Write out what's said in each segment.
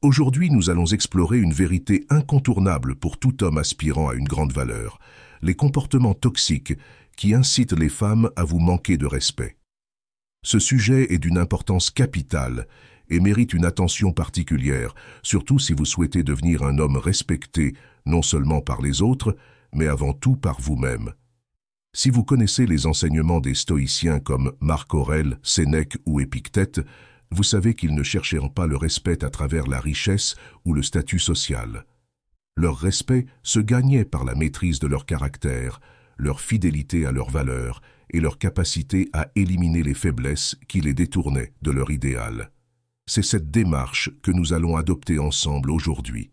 Aujourd'hui, nous allons explorer une vérité incontournable pour tout homme aspirant à une grande valeur, les comportements toxiques qui incitent les femmes à vous manquer de respect. Ce sujet est d'une importance capitale et mérite une attention particulière, surtout si vous souhaitez devenir un homme respecté non seulement par les autres, mais avant tout par vous-même. Si vous connaissez les enseignements des stoïciens comme Marc Aurèle, Sénèque ou Épictète, vous savez qu'ils ne chercheront pas le respect à travers la richesse ou le statut social. Leur respect se gagnait par la maîtrise de leur caractère, leur fidélité à leurs valeurs et leur capacité à éliminer les faiblesses qui les détournaient de leur idéal. C'est cette démarche que nous allons adopter ensemble aujourd'hui.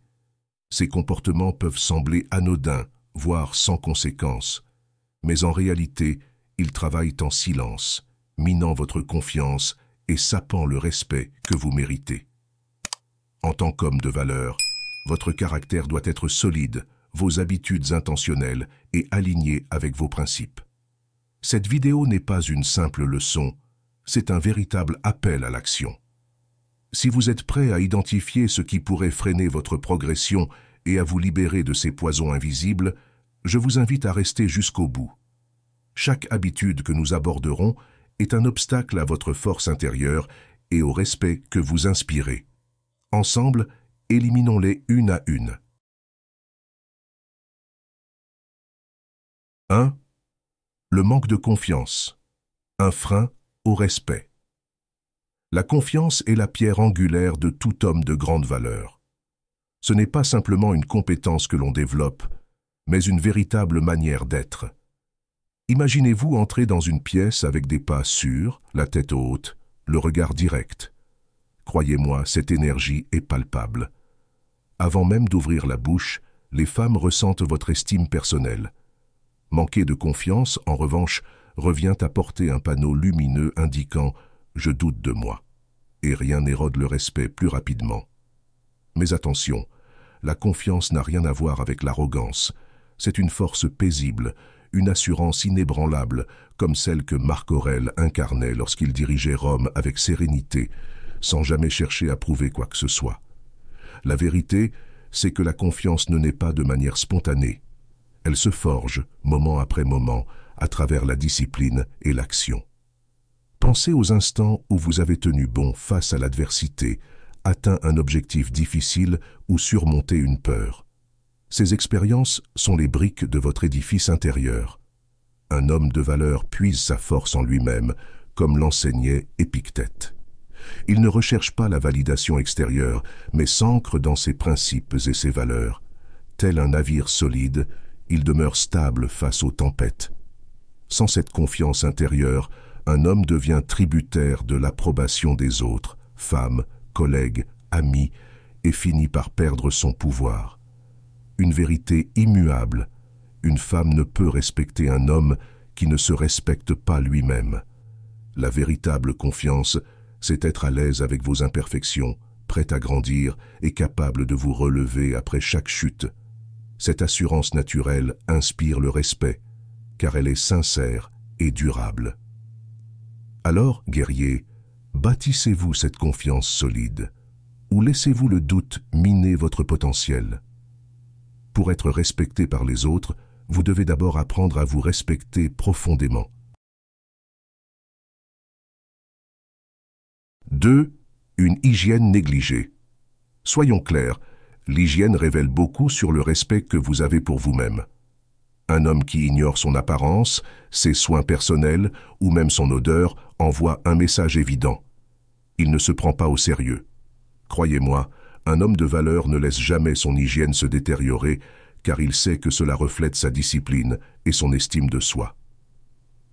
Ces comportements peuvent sembler anodins, voire sans conséquence, mais en réalité, ils travaillent en silence, minant votre confiance et sapant le respect que vous méritez. En tant qu'homme de valeur, votre caractère doit être solide, vos habitudes intentionnelles et alignées avec vos principes. Cette vidéo n'est pas une simple leçon, c'est un véritable appel à l'action. Si vous êtes prêt à identifier ce qui pourrait freiner votre progression et à vous libérer de ces poisons invisibles, je vous invite à rester jusqu'au bout. Chaque habitude que nous aborderons est un obstacle à votre force intérieure et au respect que vous inspirez. Ensemble, éliminons-les une à une. 1. Le manque de confiance. Un frein au respect. La confiance est la pierre angulaire de tout homme de grande valeur. Ce n'est pas simplement une compétence que l'on développe, mais une véritable manière d'être. Imaginez-vous entrer dans une pièce avec des pas sûrs, la tête haute, le regard direct. Croyez-moi, cette énergie est palpable. Avant même d'ouvrir la bouche, les femmes ressentent votre estime personnelle. Manquer de confiance, en revanche, revient à porter un panneau lumineux indiquant « Je doute de moi » et rien n'érode le respect plus rapidement. Mais attention, la confiance n'a rien à voir avec l'arrogance. C'est une force paisible, une assurance inébranlable, comme celle que Marc Aurèle incarnait lorsqu'il dirigeait Rome avec sérénité, sans jamais chercher à prouver quoi que ce soit. La vérité, c'est que la confiance ne naît pas de manière spontanée. Elle se forge, moment après moment, à travers la discipline et l'action. Pensez aux instants où vous avez tenu bon face à l'adversité, atteint un objectif difficile ou surmonté une peur. Ces expériences sont les briques de votre édifice intérieur. Un homme de valeur puise sa force en lui-même, comme l'enseignait Épictète. Il ne recherche pas la validation extérieure, mais s'ancre dans ses principes et ses valeurs. Tel un navire solide, il demeure stable face aux tempêtes. Sans cette confiance intérieure, un homme devient tributaire de l'approbation des autres, femmes, collègues, amis, et finit par perdre son pouvoir. Une vérité immuable, une femme ne peut respecter un homme qui ne se respecte pas lui-même. La véritable confiance, c'est être à l'aise avec vos imperfections, prête à grandir et capable de vous relever après chaque chute. Cette assurance naturelle inspire le respect, car elle est sincère et durable. Alors, guerriers, bâtissez-vous cette confiance solide, ou laissez-vous le doute miner votre potentiel. Pour être respecté par les autres, vous devez d'abord apprendre à vous respecter profondément. 2. Une hygiène négligée. Soyons clairs, l'hygiène révèle beaucoup sur le respect que vous avez pour vous-même. Un homme qui ignore son apparence, ses soins personnels ou même son odeur envoie un message évident. Il ne se prend pas au sérieux. Croyez-moi, un homme de valeur ne laisse jamais son hygiène se détériorer car il sait que cela reflète sa discipline et son estime de soi.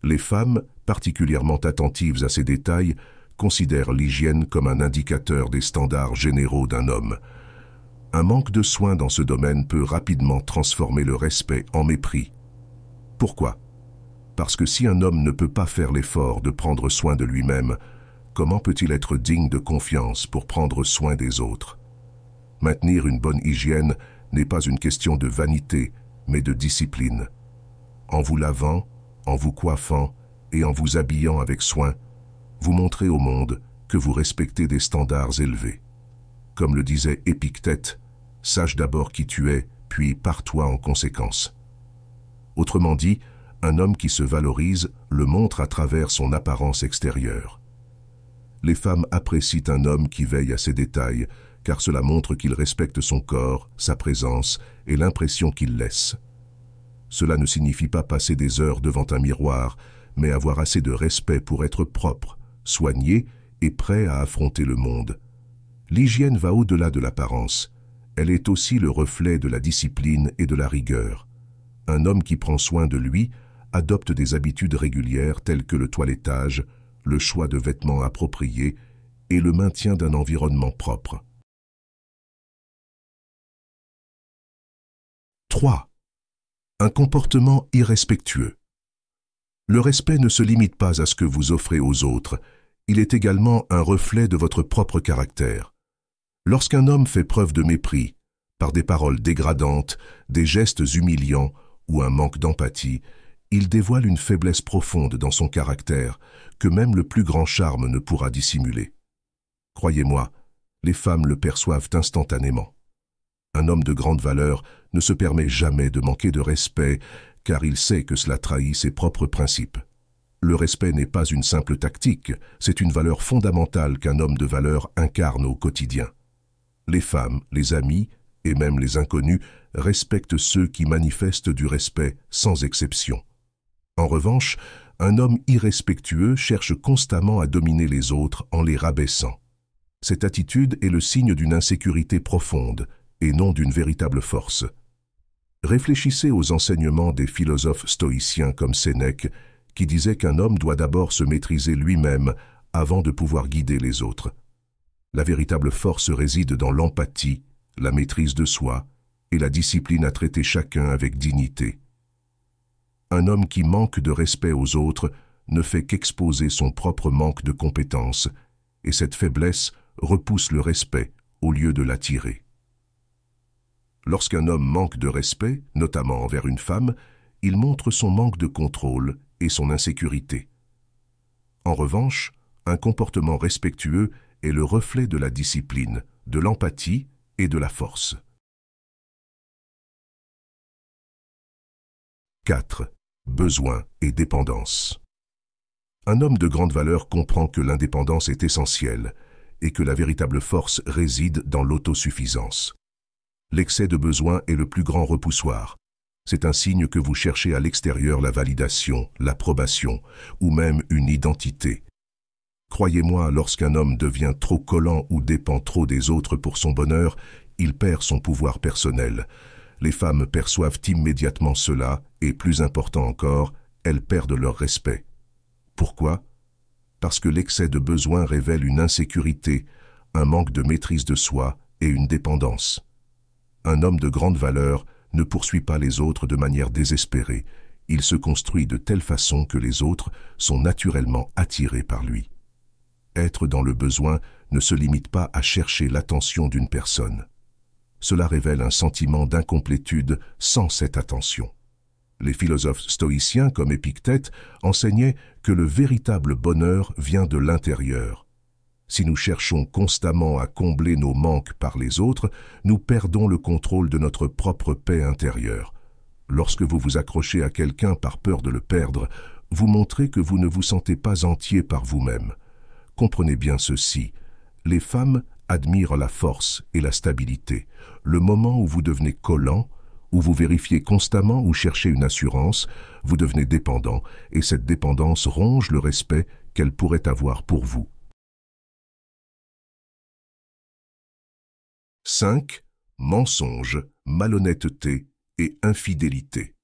Les femmes, particulièrement attentives à ces détails, considèrent l'hygiène comme un indicateur des standards généraux d'un homme. Un manque de soin dans ce domaine peut rapidement transformer le respect en mépris. Pourquoi? Parce que si un homme ne peut pas faire l'effort de prendre soin de lui-même, comment peut-il être digne de confiance pour prendre soin des autres? Maintenir une bonne hygiène n'est pas une question de vanité, mais de discipline. En vous lavant, en vous coiffant et en vous habillant avec soin, vous montrez au monde que vous respectez des standards élevés. Comme le disait Épictète, « Sache d'abord qui tu es, puis pars-toi en conséquence ». Autrement dit, un homme qui se valorise le montre à travers son apparence extérieure. Les femmes apprécient un homme qui veille à ses détails, car cela montre qu'il respecte son corps, sa présence et l'impression qu'il laisse. Cela ne signifie pas passer des heures devant un miroir, mais avoir assez de respect pour être propre, soigné et prêt à affronter le monde. L'hygiène va au-delà de l'apparence. Elle est aussi le reflet de la discipline et de la rigueur. Un homme qui prend soin de lui adopte des habitudes régulières telles que le toilettage, le choix de vêtements appropriés et le maintien d'un environnement propre. 3. Un comportement irrespectueux. Le respect ne se limite pas à ce que vous offrez aux autres, il est également un reflet de votre propre caractère. Lorsqu'un homme fait preuve de mépris, par des paroles dégradantes, des gestes humiliants ou un manque d'empathie, il dévoile une faiblesse profonde dans son caractère que même le plus grand charme ne pourra dissimuler. Croyez-moi, les femmes le perçoivent instantanément. Un homme de grande valeur ne se permet jamais de manquer de respect car il sait que cela trahit ses propres principes. Le respect n'est pas une simple tactique, c'est une valeur fondamentale qu'un homme de valeur incarne au quotidien. Les femmes, les amis et même les inconnus respectent ceux qui manifestent du respect sans exception. En revanche, un homme irrespectueux cherche constamment à dominer les autres en les rabaissant. Cette attitude est le signe d'une insécurité profonde et non d'une véritable force. Réfléchissez aux enseignements des philosophes stoïciens comme Sénèque, qui disait qu'un homme doit d'abord se maîtriser lui-même avant de pouvoir guider les autres. La véritable force réside dans l'empathie, la maîtrise de soi et la discipline à traiter chacun avec dignité. Un homme qui manque de respect aux autres ne fait qu'exposer son propre manque de compétences, et cette faiblesse repousse le respect au lieu de l'attirer. Lorsqu'un homme manque de respect, notamment envers une femme, il montre son manque de contrôle et son insécurité. En revanche, un comportement respectueux est le reflet de la discipline, de l'empathie et de la force. 4. Besoin et dépendance. Un homme de grande valeur comprend que l'indépendance est essentielle et que la véritable force réside dans l'autosuffisance. L'excès de besoin est le plus grand repoussoir. C'est un signe que vous cherchez à l'extérieur la validation, l'approbation ou même une identité. Croyez-moi, lorsqu'un homme devient trop collant ou dépend trop des autres pour son bonheur, il perd son pouvoir personnel. Les femmes perçoivent immédiatement cela et, plus important encore, elles perdent leur respect. Pourquoi? Parce que l'excès de besoin révèle une insécurité, un manque de maîtrise de soi et une dépendance. Un homme de grande valeur ne poursuit pas les autres de manière désespérée. Il se construit de telle façon que les autres sont naturellement attirés par lui. Être dans le besoin ne se limite pas à chercher l'attention d'une personne. Cela révèle un sentiment d'incomplétude sans cette attention. Les philosophes stoïciens comme Épictète enseignaient que le véritable bonheur vient de l'intérieur. Si nous cherchons constamment à combler nos manques par les autres, nous perdons le contrôle de notre propre paix intérieure. Lorsque vous vous accrochez à quelqu'un par peur de le perdre, vous montrez que vous ne vous sentez pas entier par vous-même. Comprenez bien ceci, les femmes admirent la force et la stabilité. Le moment où vous devenez collant, où vous vérifiez constamment ou cherchez une assurance, vous devenez dépendant et cette dépendance ronge le respect qu'elle pourrait avoir pour vous. 5. Mensonge, malhonnêteté et infidélité.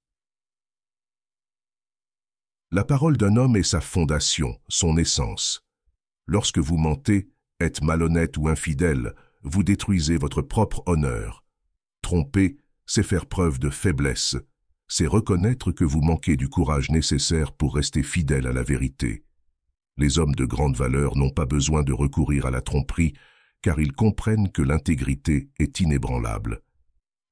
La parole d'un homme est sa fondation, son essence. Lorsque vous mentez, êtes malhonnête ou infidèle, vous détruisez votre propre honneur. Tromper, c'est faire preuve de faiblesse. C'est reconnaître que vous manquez du courage nécessaire pour rester fidèle à la vérité. Les hommes de grande valeur n'ont pas besoin de recourir à la tromperie, car ils comprennent que l'intégrité est inébranlable.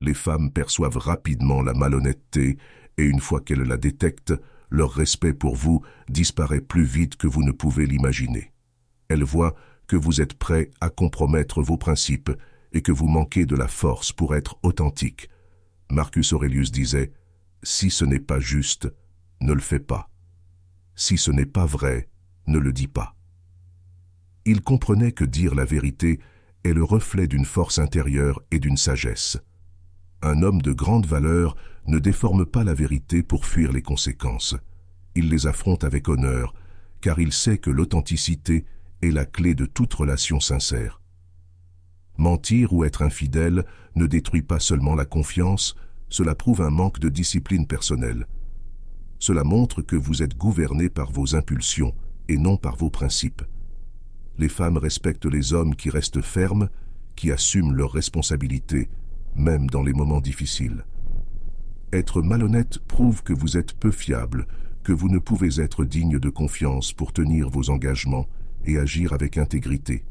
Les femmes perçoivent rapidement la malhonnêteté, et une fois qu'elles la détectent, leur respect pour vous disparaît plus vite que vous ne pouvez l'imaginer. Elles voient que vous êtes prêt à compromettre vos principes et que vous manquez de la force pour être authentique. Marcus Aurelius disait « Si ce n'est pas juste, ne le fais pas. Si ce n'est pas vrai, ne le dis pas. » Il comprenait que dire la vérité est le reflet d'une force intérieure et d'une sagesse. Un homme de grande valeur ne déforme pas la vérité pour fuir les conséquences. Il les affronte avec honneur, car il sait que l'authenticité est la clé de toute relation sincère. Mentir ou être infidèle ne détruit pas seulement la confiance, cela prouve un manque de discipline personnelle. Cela montre que vous êtes gouverné par vos impulsions et non par vos principes. Les femmes respectent les hommes qui restent fermes, qui assument leurs responsabilités, même dans les moments difficiles. Être malhonnête prouve que vous êtes peu fiable, que vous ne pouvez être digne de confiance pour tenir vos engagements et agir avec intégrité.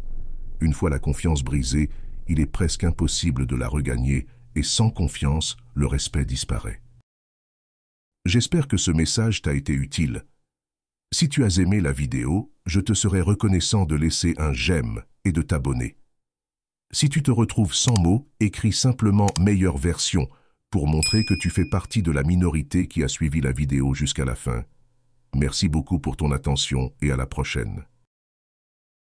Une fois la confiance brisée, il est presque impossible de la regagner et sans confiance, le respect disparaît. J'espère que ce message t'a été utile. Si tu as aimé la vidéo, je te serai reconnaissant de laisser un j'aime et de t'abonner. Si tu te retrouves sans mots, écris simplement « meilleure version » pour montrer que tu fais partie de la minorité qui a suivi la vidéo jusqu'à la fin. Merci beaucoup pour ton attention et à la prochaine.